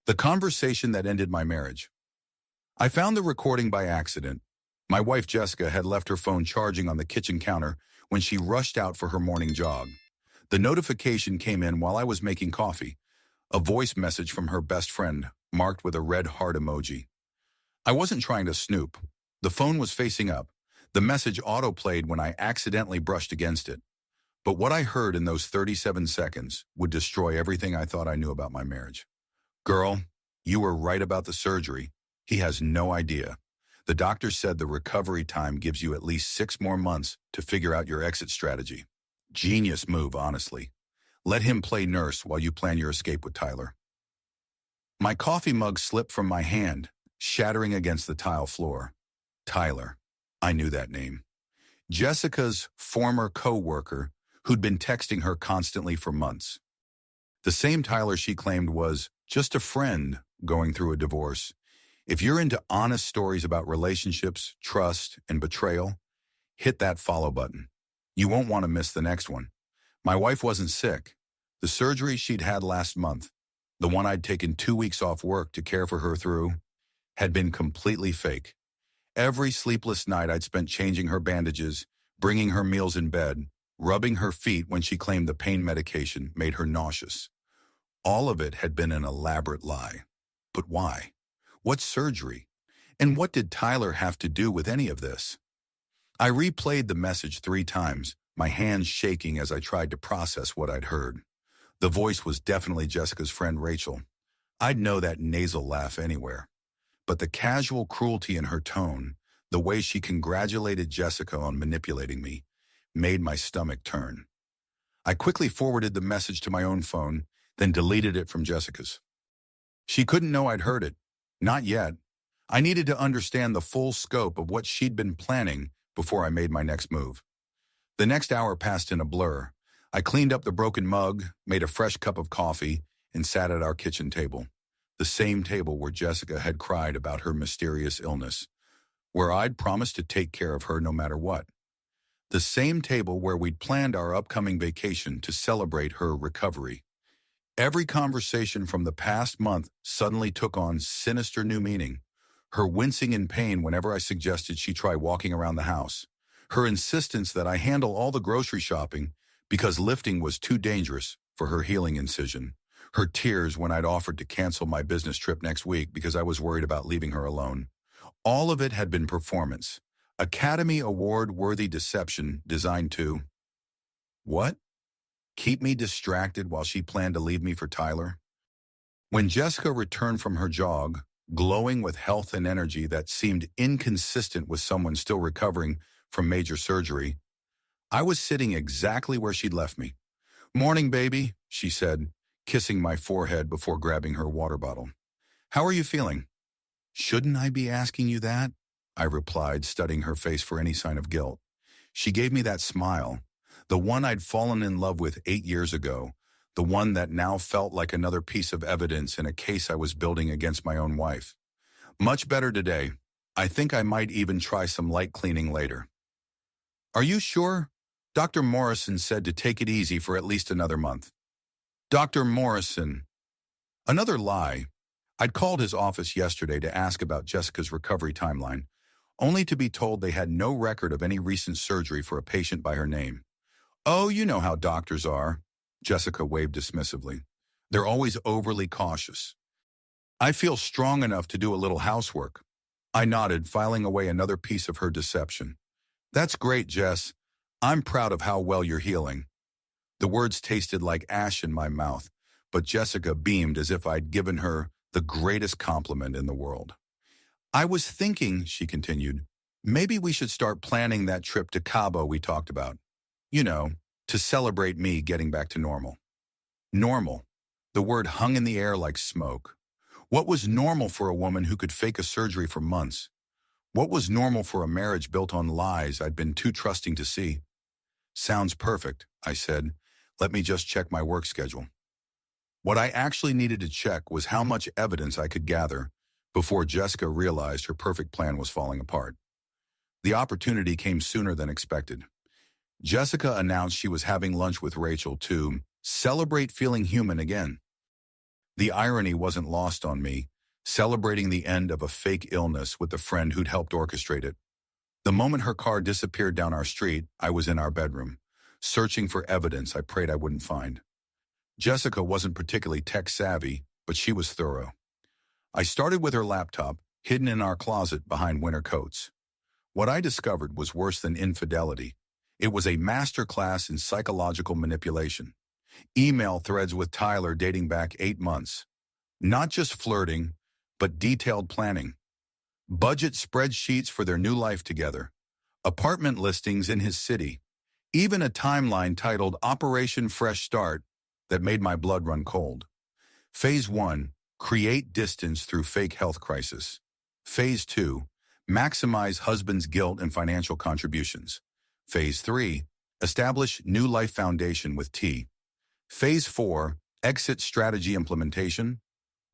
The conversation that ended my marriage. I found the recording by accident. My wife Jessica had left her phone charging on the kitchen counter when she rushed out for her morning jog. The notification came in while I was making coffee, a voice message from her best friend, marked with a red heart emoji. I wasn't trying to snoop. The phone was facing up. The message auto-played when I accidentally brushed against it. But what I heard in those 37 seconds would destroy everything I thought I knew about my marriage. Girl, you were right about the surgery. He has no idea. The doctor said the recovery time gives you at least 6 more months to figure out your exit strategy. Genius move, honestly. Let him play nurse while you plan your escape with Tyler. My coffee mug slipped from my hand, shattering against the tile floor. Tyler. I knew that name. Jessica's former co-worker who'd been texting her constantly for months. The same Tyler she claimed was just a friend going through a divorce. If you're into honest stories about relationships, trust, and betrayal, hit that follow button. You won't want to miss the next one. My wife wasn't sick. The surgery she'd had last month, the one I'd taken 2 weeks off work to care for her through, had been completely fake. Every sleepless night I'd spent changing her bandages, bringing her meals in bed, rubbing her feet when she claimed the pain medication made her nauseous. All of it had been an elaborate lie. But why? What surgery? And what did Tyler have to do with any of this? I replayed the message 3 times, my hands shaking as I tried to process what I'd heard. The voice was definitely Jessica's friend Rachel. I'd know that nasal laugh anywhere. But the casual cruelty in her tone, the way she congratulated Jessica on manipulating me, made my stomach turn. I quickly forwarded the message to my own phone, then deleted it from Jessica's. She couldn't know I'd heard it. Not yet. I needed to understand the full scope of what she'd been planning before I made my next move. The next hour passed in a blur. I cleaned up the broken mug, made a fresh cup of coffee, and sat at our kitchen table. The same table where Jessica had cried about her mysterious illness, where I'd promised to take care of her no matter what. The same table where we'd planned our upcoming vacation to celebrate her recovery. Every conversation from the past month suddenly took on sinister new meaning. Her wincing in pain whenever I suggested she try walking around the house. Her insistence that I handle all the grocery shopping because lifting was too dangerous for her healing incision. Her tears when I'd offered to cancel my business trip next week because I was worried about leaving her alone. All of it had been performance. Academy Award-worthy deception designed to... What? Keep me distracted while she planned to leave me for Tyler? When Jessica returned from her jog, glowing with health and energy that seemed inconsistent with someone still recovering from major surgery, I was sitting exactly where she'd left me. "Morning, baby," she said, kissing my forehead before grabbing her water bottle. "How are you feeling?" "Shouldn't I be asking you that?" I replied, studying her face for any sign of guilt. She gave me that smile, the one I'd fallen in love with 8 years ago, the one that now felt like another piece of evidence in a case I was building against my own wife. "Much better today. I think I might even try some light cleaning later." "Are you sure? Dr. Morrison said to take it easy for at least another month." Dr. Morrison. Another lie. I'd called his office yesterday to ask about Jessica's recovery timeline, only to be told they had no record of any recent surgery for a patient by her name. "Oh, you know how doctors are," Jessica waved dismissively. "They're always overly cautious." "I feel strong enough to do a little housework." I nodded, filing away another piece of her deception. "That's great, Jess. I'm proud of how well you're healing." The words tasted like ash in my mouth, but Jessica beamed as if I'd given her the greatest compliment in the world. "I was thinking," she continued, "maybe we should start planning that trip to Cabo we talked about. You know, to celebrate me getting back to normal." Normal. The word hung in the air like smoke. What was normal for a woman who could fake a surgery for months? What was normal for a marriage built on lies I'd been too trusting to see? "Sounds perfect," I said. "Let me just check my work schedule." What I actually needed to check was how much evidence I could gather before Jessica realized her perfect plan was falling apart. The opportunity came sooner than expected. Jessica announced she was having lunch with Rachel to celebrate feeling human again. The irony wasn't lost on me, celebrating the end of a fake illness with the friend who'd helped orchestrate it. The moment her car disappeared down our street, I was in our bedroom, searching for evidence I prayed I wouldn't find. Jessica wasn't particularly tech-savvy, but she was thorough. I started with her laptop, hidden in our closet behind winter coats. What I discovered was worse than infidelity. It was a masterclass in psychological manipulation. Email threads with Tyler dating back 8 months. Not just flirting, but detailed planning. Budget spreadsheets for their new life together. Apartment listings in his city. Even a timeline titled Operation Fresh Start that made my blood run cold. Phase 1, create distance through fake health crisis. Phase 2, maximize husband's guilt and financial contributions. Phase 3, establish new life foundation with T. Phase 4, exit strategy implementation.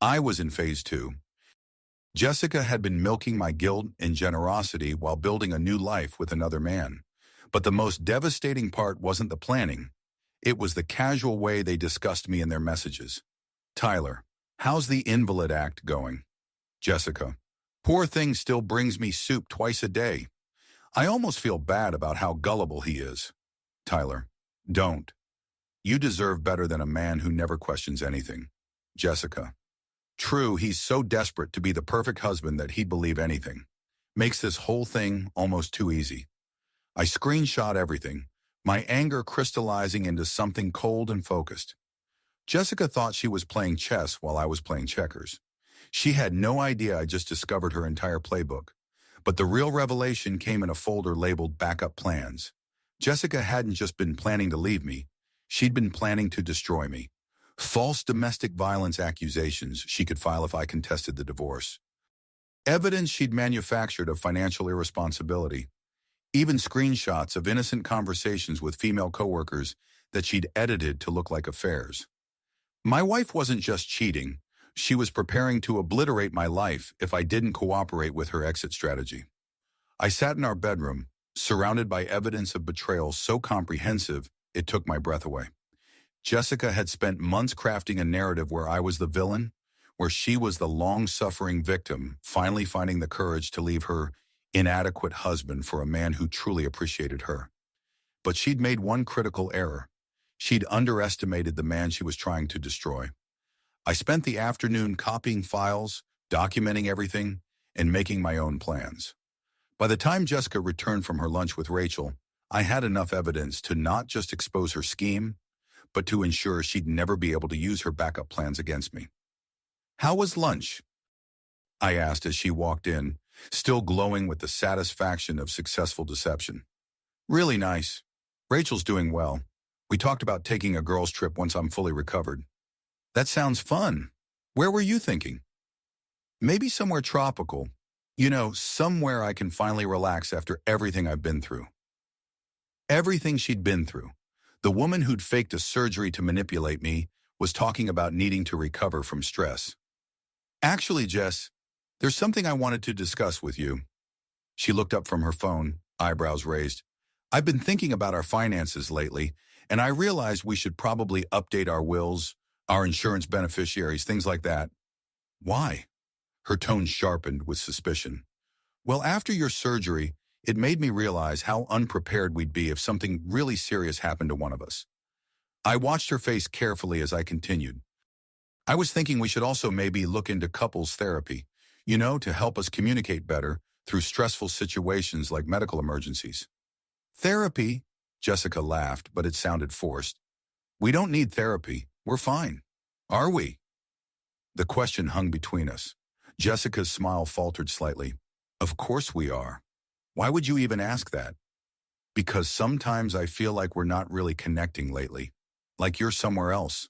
I was in Phase 2. Jessica had been milking my guilt and generosity while building a new life with another man. But the most devastating part wasn't the planning. It was the casual way they discussed me in their messages. Tyler, how's the invalid act going? Jessica, poor thing still brings me soup twice a day. I almost feel bad about how gullible he is. Tyler, don't. You deserve better than a man who never questions anything. Jessica, true, he's so desperate to be the perfect husband that he'd believe anything. Makes this whole thing almost too easy. I screenshot everything, my anger crystallizing into something cold and focused. Jessica thought she was playing chess while I was playing checkers. She had no idea I just discovered her entire playbook. But the real revelation came in a folder labeled Backup Plans. Jessica hadn't just been planning to leave me. She'd been planning to destroy me. False domestic violence accusations she could file if I contested the divorce. Evidence she'd manufactured of financial irresponsibility. Even screenshots of innocent conversations with female coworkers that she'd edited to look like affairs. My wife wasn't just cheating. She was preparing to obliterate my life if I didn't cooperate with her exit strategy. I sat in our bedroom, surrounded by evidence of betrayal so comprehensive it took my breath away. Jessica had spent months crafting a narrative where I was the villain, where she was the long-suffering victim, finally finding the courage to leave her inadequate husband for a man who truly appreciated her. But she'd made one critical error. She'd underestimated the man she was trying to destroy. I spent the afternoon copying files, documenting everything, and making my own plans. By the time Jessica returned from her lunch with Rachel, I had enough evidence to not just expose her scheme, but to ensure she'd never be able to use her backup plans against me. How was lunch? I asked as she walked in, still glowing with the satisfaction of successful deception. Really nice. Rachel's doing well. We talked about taking a girls' trip once I'm fully recovered. That sounds fun. Where were you thinking? Maybe somewhere tropical. Somewhere I can finally relax after everything I've been through. Everything she'd been through. The woman who'd faked a surgery to manipulate me was talking about needing to recover from stress. Actually, Jess, there's something I wanted to discuss with you. She looked up from her phone, eyebrows raised. I've been thinking about our finances lately, and I realized we should probably update our wills, our insurance beneficiaries, things like that. Why? Her tone sharpened with suspicion. Well, after your surgery, it made me realize how unprepared we'd be if something really serious happened to one of us. I watched her face carefully as I continued. I was thinking we should also maybe look into couples therapy, to help us communicate better through stressful situations like medical emergencies. Therapy? Jessica laughed, but it sounded forced. We don't need therapy. We're fine. Are we? The question hung between us. Jessica's smile faltered slightly. Of course we are. Why would you even ask that? Because sometimes I feel like we're not really connecting lately. Like you're somewhere else.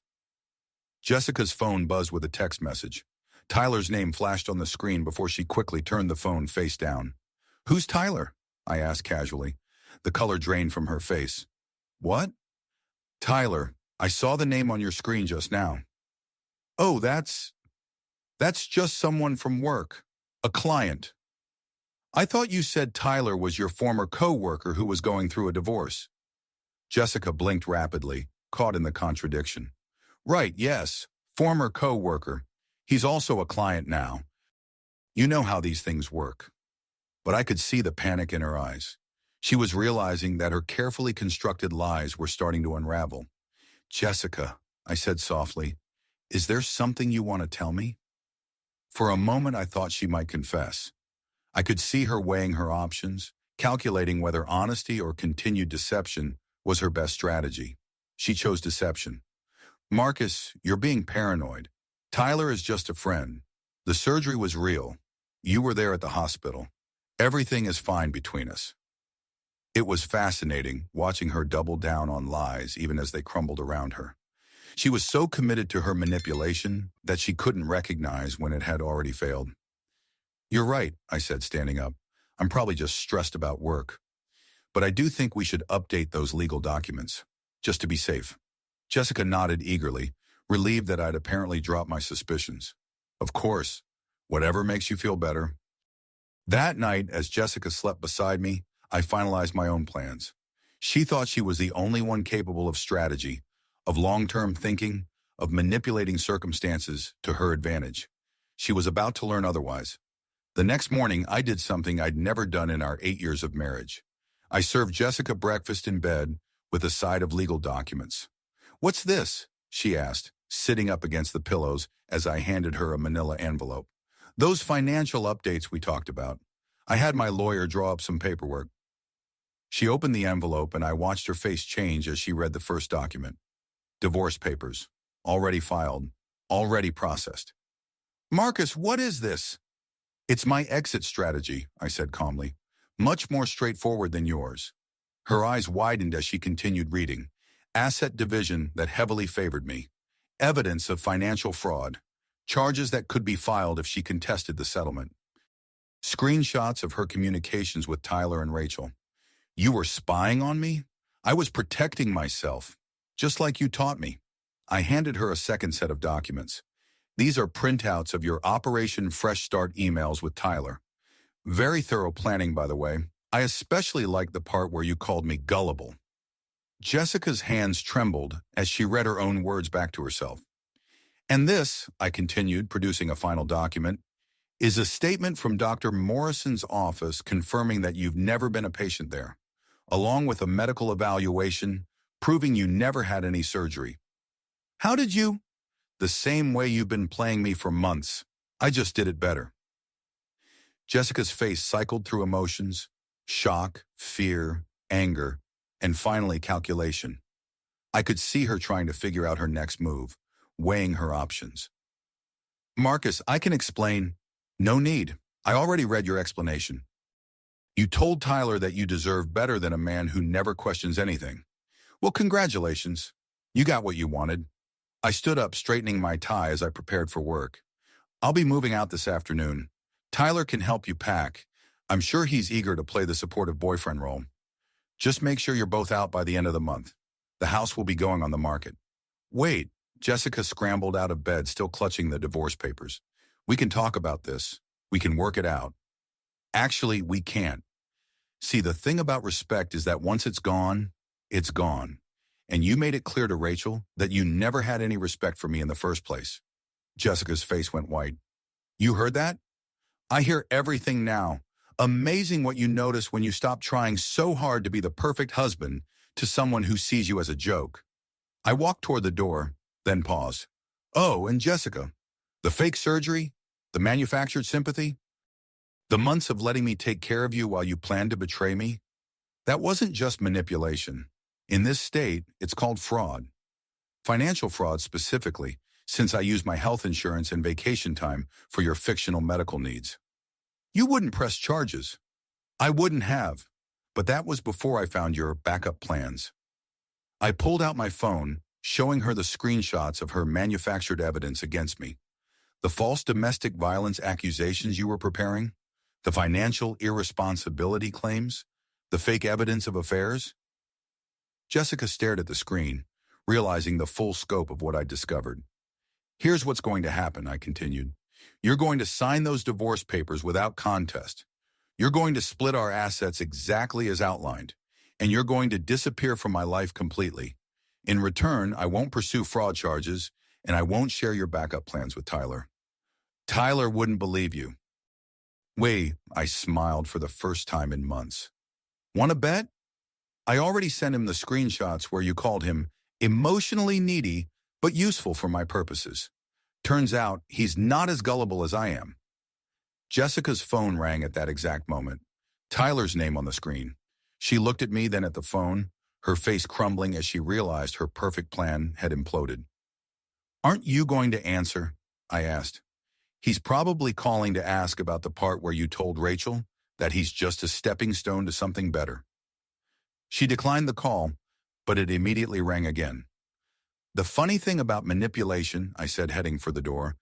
Jessica's phone buzzed with a text message. Tyler's name flashed on the screen before she quickly turned the phone face down. Who's Tyler? I asked casually. The color drained from her face. What? Tyler, I saw the name on your screen just now. Oh, that's just someone from work. A client. I thought you said Tyler was your former co-worker who was going through a divorce. Jessica blinked rapidly, caught in the contradiction. Right, yes. Former co-worker. He's also a client now. You know how these things work. But I could see the panic in her eyes. She was realizing that her carefully constructed lies were starting to unravel. Jessica, I said softly, is there something you want to tell me? For a moment, I thought she might confess. I could see her weighing her options, calculating whether honesty or continued deception was her best strategy. She chose deception. Marcus, you're being paranoid. Tyler is just a friend. The surgery was real. You were there at the hospital. Everything is fine between us. It was fascinating watching her double down on lies even as they crumbled around her. She was so committed to her manipulation that she couldn't recognize when it had already failed. You're right, I said, standing up. I'm probably just stressed about work. But I do think we should update those legal documents, just to be safe. Jessica nodded eagerly, relieved that I'd apparently dropped my suspicions. Of course, whatever makes you feel better. That night, as Jessica slept beside me, I finalized my own plans. She thought she was the only one capable of strategy, of long-term thinking, of manipulating circumstances to her advantage. She was about to learn otherwise. The next morning, I did something I'd never done in our 8 years of marriage. I served Jessica breakfast in bed with a side of legal documents. What's this? She asked, sitting up against the pillows as I handed her a manila envelope. Those financial updates we talked about. I had my lawyer draw up some paperwork. She opened the envelope and I watched her face change as she read the first document. Divorce papers. Already filed. Already processed. Marcus, what is this? It's my exit strategy, I said calmly. Much more straightforward than yours. Her eyes widened as she continued reading. Asset division that heavily favored me. Evidence of financial fraud. Charges that could be filed if she contested the settlement. Screenshots of her communications with Tyler and Rachel. You were spying on me? I was protecting myself, just like you taught me. I handed her a second set of documents. These are printouts of your Operation Fresh Start emails with Tyler. Very thorough planning, by the way. I especially liked the part where you called me gullible. Jessica's hands trembled as she read her own words back to herself. And this, I continued, producing a final document, is a statement from Dr. Morrison's office confirming that you've never been a patient there, along with a medical evaluation proving you never had any surgery. How did you? The same way you've been playing me for months. I just did it better. Jessica's face cycled through emotions, shock, fear, anger, and finally calculation. I could see her trying to figure out her next move, weighing her options. Marcus, I can explain. No need. I already read your explanation. You told Tyler that you deserve better than a man who never questions anything. Well, congratulations. You got what you wanted. I stood up, straightening my tie as I prepared for work. I'll be moving out this afternoon. Tyler can help you pack. I'm sure he's eager to play the supportive boyfriend role. Just make sure you're both out by the end of the month. The house will be going on the market. Wait, Jessica scrambled out of bed, still clutching the divorce papers. We can talk about this. We can work it out. Actually, we can't. See, the thing about respect is that once it's gone, it's gone. And you made it clear to Rachel that you never had any respect for me in the first place. Jessica's face went white. You heard that? I hear everything now. Amazing what you notice when you stop trying so hard to be the perfect husband to someone who sees you as a joke. I walked toward the door, then paused. Oh, and Jessica, the fake surgery, the manufactured sympathy, the months of letting me take care of you while you planned to betray me, that wasn't just manipulation. In this state, it's called fraud. Financial fraud specifically, since I used my health insurance and vacation time for your fictional medical needs. You wouldn't press charges. I wouldn't have, but that was before I found your backup plans. I pulled out my phone, showing her the screenshots of her manufactured evidence against me. The false domestic violence accusations you were preparing, the financial irresponsibility claims, the fake evidence of affairs. Jessica stared at the screen, realizing the full scope of what I'd discovered. Here's what's going to happen, I continued. You're going to sign those divorce papers without contest. You're going to split our assets exactly as outlined, and you're going to disappear from my life completely. In return, I won't pursue fraud charges, and I won't share your backup plans with Tyler. Tyler wouldn't believe you. Wait, I smiled for the first time in months. Want to bet? I already sent him the screenshots where you called him emotionally needy, but useful for my purposes. Turns out he's not as gullible as I am. Jessica's phone rang at that exact moment. Tyler's name on the screen. She looked at me, then at the phone, her face crumbling as she realized her perfect plan had imploded. Aren't you going to answer? I asked. He's probably calling to ask about the part where you told Rachel that he's just a stepping stone to something better. She declined the call, but it immediately rang again. The funny thing about manipulation, I said, heading for the door,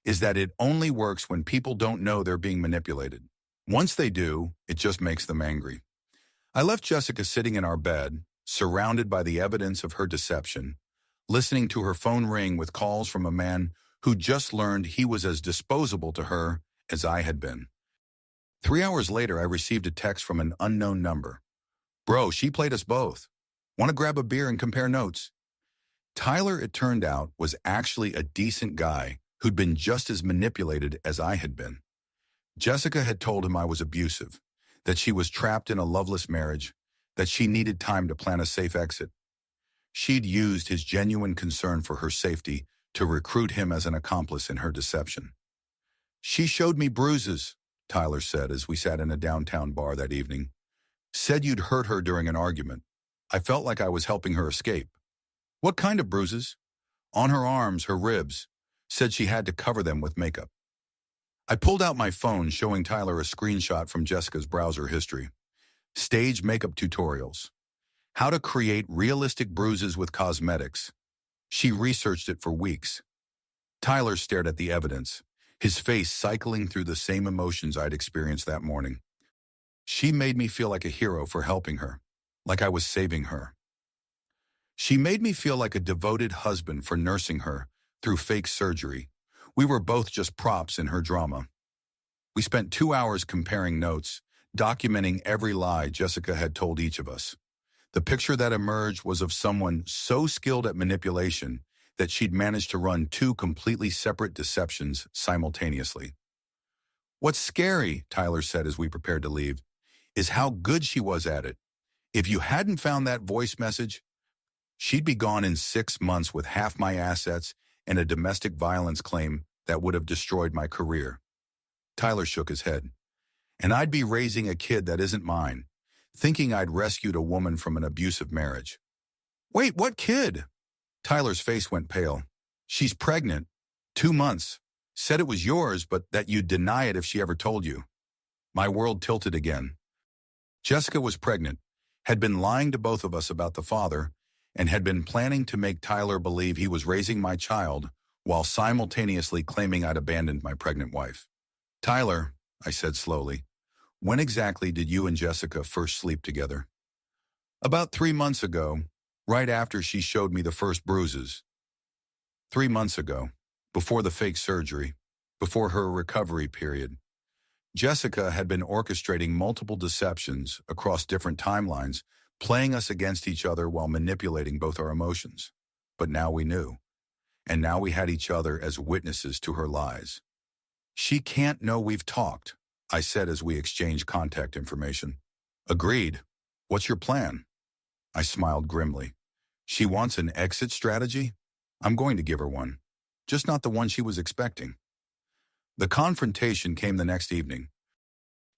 is that it only works when people don't know they're being manipulated. Once they do, it just makes them angry. I left Jessica sitting in our bed, surrounded by the evidence of her deception, listening to her phone ring with calls from a man who just learned he was as disposable to her as I had been. 3 hours later, I received a text from an unknown number. Bro, she played us both. Want to grab a beer and compare notes? Tyler, it turned out, was actually a decent guy who'd been just as manipulated as I had been. Jessica had told him I was abusive, that she was trapped in a loveless marriage, that she needed time to plan a safe exit. She'd used his genuine concern for her safety to recruit him as an accomplice in her deception. She showed me bruises, Tyler said as we sat in a downtown bar that evening. Said you'd hurt her during an argument. I felt like I was helping her escape. What kind of bruises? On her arms, her ribs. Said she had to cover them with makeup. I pulled out my phone, showing Tyler a screenshot from Jessica's browser history. Stage makeup tutorials. How to create realistic bruises with cosmetics. She researched it for weeks. Tyler stared at the evidence, his face cycling through the same emotions I'd experienced that morning. She made me feel like a hero for helping her, like I was saving her. She made me feel like a devoted husband for nursing her through fake surgery. We were both just props in her drama. We spent 2 hours comparing notes, documenting every lie Jessica had told each of us. The picture that emerged was of someone so skilled at manipulation that she'd managed to run 2 completely separate deceptions simultaneously. What's scary, Tyler said as we prepared to leave, is how good she was at it. If you hadn't found that voice message, she'd be gone in 6 months with half my assets and a domestic violence claim that would have destroyed my career. Tyler shook his head. And I'd be raising a kid that isn't mine, thinking I'd rescued a woman from an abusive marriage. Wait, what kid? Tyler's face went pale. She's pregnant. 2 months. Said it was yours, but that you'd deny it if she ever told you. My world tilted again. Jessica was pregnant, had been lying to both of us about the father, and had been planning to make Tyler believe he was raising my child while simultaneously claiming I'd abandoned my pregnant wife. Tyler, I said slowly, when exactly did you and Jessica first sleep together? About 3 months ago, right after she showed me the first bruises. 3 months ago, before the fake surgery, before her recovery period. Jessica had been orchestrating multiple deceptions across different timelines, playing us against each other while manipulating both our emotions. But now we knew. And now we had each other as witnesses to her lies. She can't know we've talked, I said as we exchanged contact information. Agreed. What's your plan? I smiled grimly. She wants an exit strategy? I'm going to give her one. Just not the one she was expecting. The confrontation came the next evening.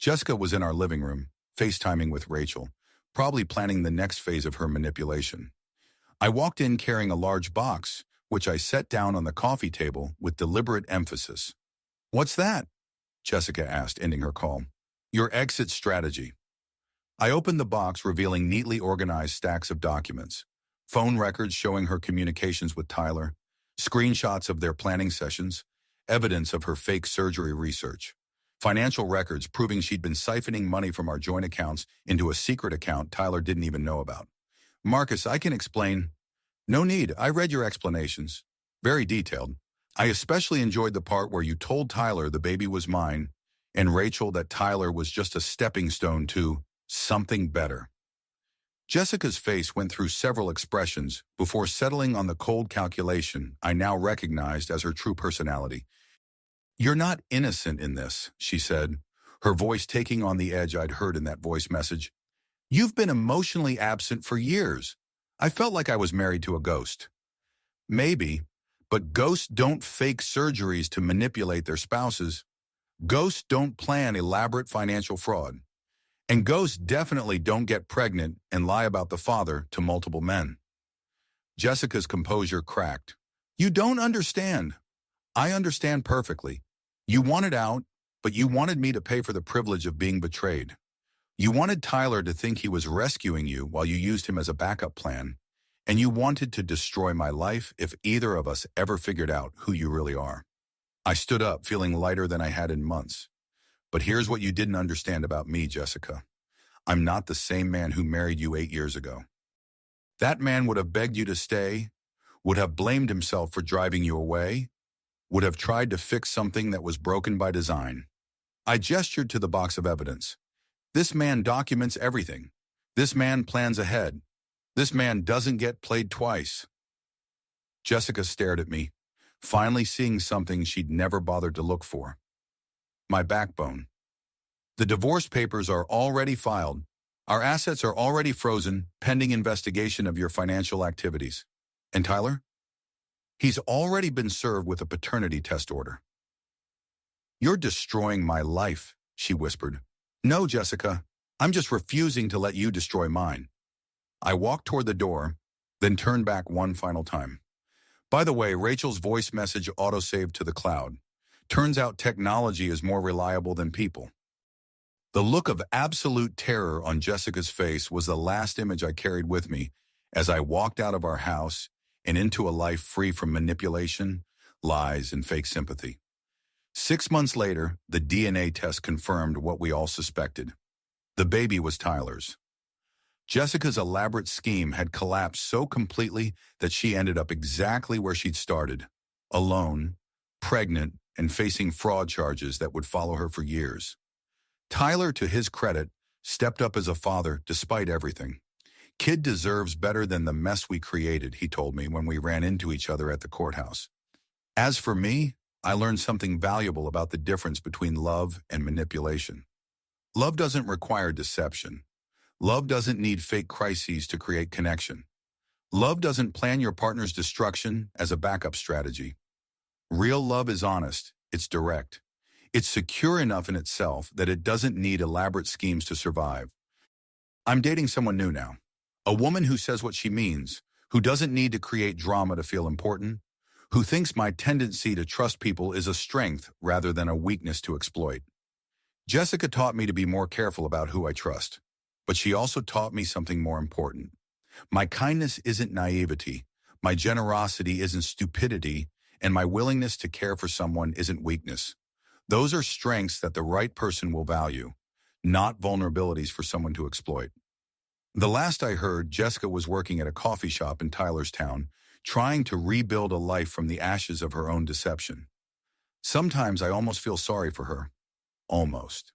Jessica was in our living room, FaceTiming with Rachel, probably planning the next phase of her manipulation. I walked in carrying a large box, which I set down on the coffee table with deliberate emphasis. What's that? Jessica asked, ending her call. Your exit strategy. I opened the box, revealing neatly organized stacks of documents, phone records showing her communications with Tyler, screenshots of their planning sessions, evidence of her fake surgery research, financial records proving she'd been siphoning money from our joint accounts into a secret account Tyler didn't even know about. Marcus, I can explain. No need, I read your explanations. Very detailed. I especially enjoyed the part where you told Tyler the baby was mine and Rachel that Tyler was just a stepping stone to something better. Jessica's face went through several expressions before settling on the cold calculation I now recognized as her true personality. "You're not innocent in this," she said, her voice taking on the edge I'd heard in that voice message. "You've been emotionally absent for years. I felt like I was married to a ghost." "Maybe, but ghosts don't fake surgeries to manipulate their spouses. Ghosts don't plan elaborate financial fraud. And ghosts definitely don't get pregnant and lie about the father to multiple men." Jessica's composure cracked. "You don't understand. I understand perfectly. You wanted out, but you wanted me to pay for the privilege of being betrayed. You wanted Tyler to think he was rescuing you while you used him as a backup plan. And you wanted to destroy my life if either of us ever figured out who you really are." I stood up, feeling lighter than I had in months. "But here's what you didn't understand about me, Jessica. I'm not the same man who married you 8 years ago. That man would have begged you to stay, would have blamed himself for driving you away, would have tried to fix something that was broken by design." I gestured to the box of evidence. "This man documents everything. This man plans ahead. This man doesn't get played twice." Jessica stared at me, finally seeing something she'd never bothered to look for. My backbone. "The divorce papers are already filed. Our assets are already frozen, pending investigation of your financial activities. And Tyler? He's already been served with a paternity test order." "You're destroying my life," she whispered. "No, Jessica, I'm just refusing to let you destroy mine." I walked toward the door, then turned back one final time. By the way, Rachel's voice message autosaved to the cloud. Turns out technology is more reliable than people. The look of absolute terror on Jessica's face was the last image I carried with me as I walked out of our house and into a life free from manipulation, lies, and fake sympathy. 6 months later, the DNA test confirmed what we all suspected. The baby was Tyler's. Jessica's elaborate scheme had collapsed so completely that she ended up exactly where she'd started, alone, pregnant, and facing fraud charges that would follow her for years. Tyler, to his credit, stepped up as a father despite everything. "Kid deserves better than the mess we created," he told me when we ran into each other at the courthouse. As for me, I learned something valuable about the difference between love and manipulation. Love doesn't require deception. Love doesn't need fake crises to create connection. Love doesn't plan your partner's destruction as a backup strategy. Real love is honest, it's direct. It's secure enough in itself that it doesn't need elaborate schemes to survive. I'm dating someone new now. A woman who says what she means, who doesn't need to create drama to feel important, who thinks my tendency to trust people is a strength rather than a weakness to exploit. Jessica taught me to be more careful about who I trust, but she also taught me something more important. My kindness isn't naivety, my generosity isn't stupidity, and my willingness to care for someone isn't weakness. Those are strengths that the right person will value, not vulnerabilities for someone to exploit. The last I heard, Jessica was working at a coffee shop in Tyler's town, trying to rebuild a life from the ashes of her own deception. Sometimes I almost feel sorry for her. Almost.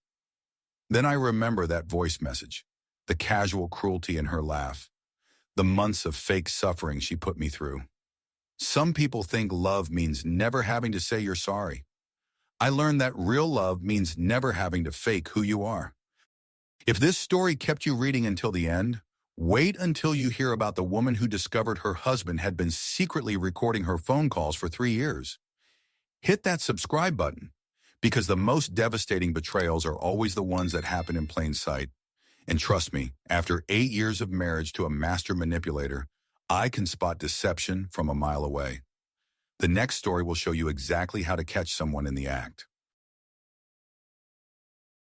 Then I remember that voice message, the casual cruelty in her laugh, the months of fake suffering she put me through. Some people think love means never having to say you're sorry. I learned that real love means never having to fake who you are. If this story kept you reading until the end, wait until you hear about the woman who discovered her husband had been secretly recording her phone calls for 3 years. Hit that subscribe button, because the most devastating betrayals are always the ones that happen in plain sight. And trust me, after 8 years of marriage to a master manipulator, I can spot deception from a mile away. The next story will show you exactly how to catch someone in the act.